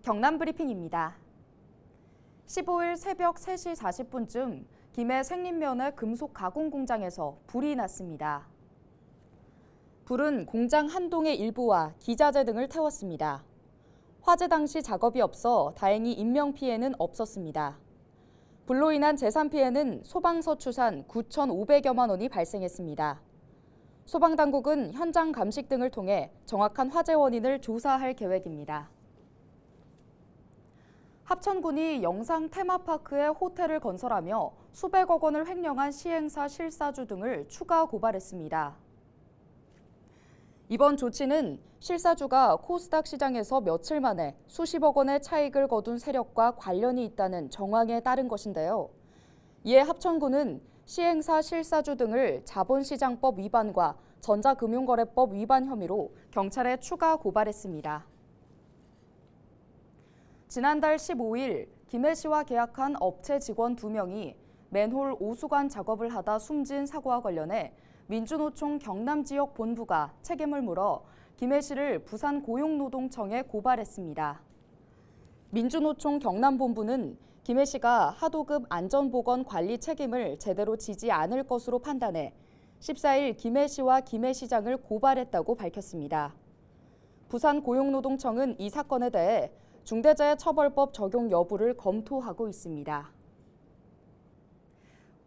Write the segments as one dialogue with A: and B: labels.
A: 경남 브리핑입니다. 15일 새벽 3시 40분쯤 김해 생린면의 금속 가공 공장에서 불이 났습니다. 불은 공장 한 동의 일부와 기자재 등을 태웠습니다. 화재 당시 작업이 없어 다행히 인명피해는 없었습니다. 불로 인한 재산 피해는 소방서 추산 9,500여만 원이 발생했습니다. 소방당국은 현장 감식 등을 통해 정확한 화재 원인을 조사할 계획입니다. 합천군이 영상 테마파크에 호텔을 건설하며 수백억 원을 횡령한 시행사 실사주 등을 추가 고발했습니다. 이번 조치는 실사주가 코스닥 시장에서 며칠 만에 수십억 원의 차익을 거둔 세력과 관련이 있다는 정황에 따른 것인데요. 이에 합천군은 시행사 실사주 등을 자본시장법 위반과 전자금융거래법 위반 혐의로 경찰에 추가 고발했습니다. 지난달 15일 김해시와 계약한 업체 직원 2명이 맨홀 오수관 작업을 하다 숨진 사고와 관련해 민주노총 경남지역 본부가 책임을 물어 김해시를 부산고용노동청에 고발했습니다. 민주노총 경남본부는 김해시가 하도급 안전보건 관리 책임을 제대로 지지 않을 것으로 판단해 14일 김해시와 김해시장을 고발했다고 밝혔습니다. 부산고용노동청은 이 사건에 대해 중대재해처벌법 적용 여부를 검토하고 있습니다.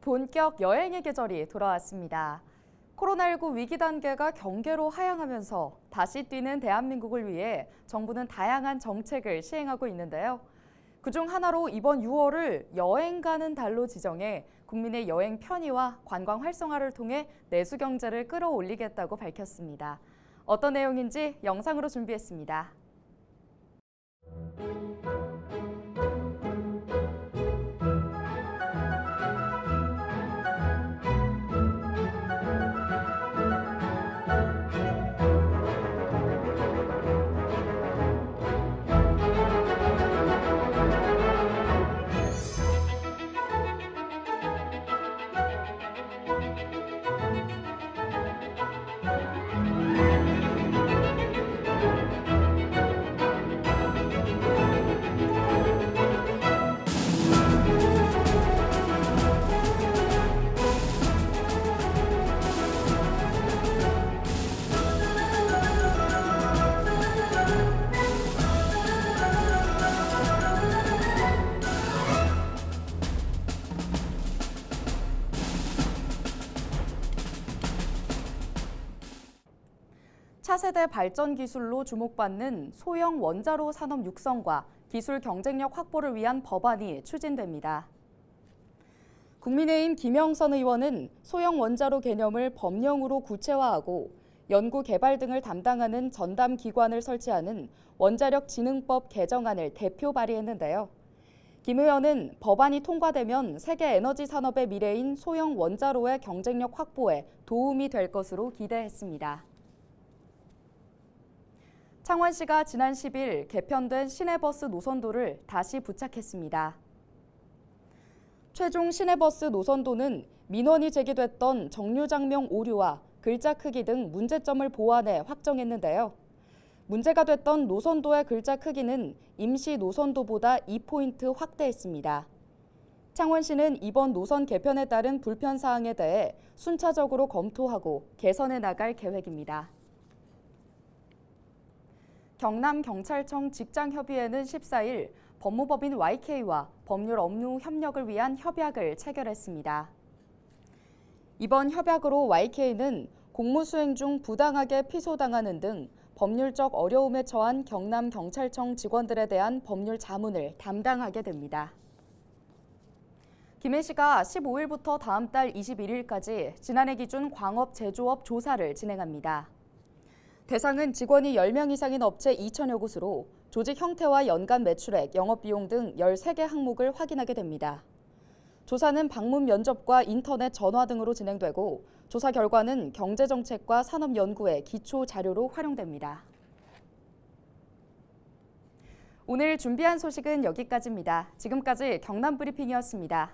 A: 본격 여행의 계절이 돌아왔습니다. 코로나19 위기 단계가 경계로 하향하면서 다시 뛰는 대한민국을 위해 정부는 다양한 정책을 시행하고 있는데요. 그중 하나로 이번 6월을 여행 가는 달로 지정해 국민의 여행 편의와 관광 활성화를 통해 내수 경제를 끌어올리겠다고 밝혔습니다. 어떤 내용인지 영상으로 준비했습니다. 차세대 발전 기술로 주목받는 소형 원자로 산업 육성과 기술 경쟁력 확보를 위한 법안이 추진됩니다. 국민의힘 김영선 의원은 소형 원자로 개념을 법령으로 구체화하고 연구 개발 등을 담당하는 전담 기관을 설치하는 원자력진흥법 개정안을 대표 발의했는데요. 김 의원은 법안이 통과되면 세계 에너지 산업의 미래인 소형 원자로의 경쟁력 확보에 도움이 될 것으로 기대했습니다. 창원시가 지난 10일 개편된 시내버스 노선도를 다시 부착했습니다. 최종 시내버스 노선도는 민원이 제기됐던 정류장명 오류와 글자 크기 등 문제점을 보완해 확정했는데요. 문제가 됐던 노선도의 글자 크기는 임시 노선도보다 2포인트 확대했습니다. 창원시는 이번 노선 개편에 따른 불편 사항에 대해 순차적으로 검토하고 개선해 나갈 계획입니다. 경남경찰청 직장협의회는 14일 법무법인 YK와 법률 업무 협력을 위한 협약을 체결했습니다. 이번 협약으로 YK는 공무 수행 중 부당하게 피소당하는 등 법률적 어려움에 처한 경남경찰청 직원들에 대한 법률 자문을 담당하게 됩니다. 김해시가 15일부터 다음 달 21일까지 지난해 기준 광업 제조업 조사를 진행합니다. 대상은 직원이 10명 이상인 업체 2천여 곳으로 조직 형태와 연간 매출액, 영업비용 등 13개 항목을 확인하게 됩니다. 조사는 방문 면접과 인터넷 전화 등으로 진행되고 조사 결과는 경제정책과 산업연구의 기초 자료로 활용됩니다. 오늘 준비한 소식은 여기까지입니다. 지금까지 경남브리핑이었습니다.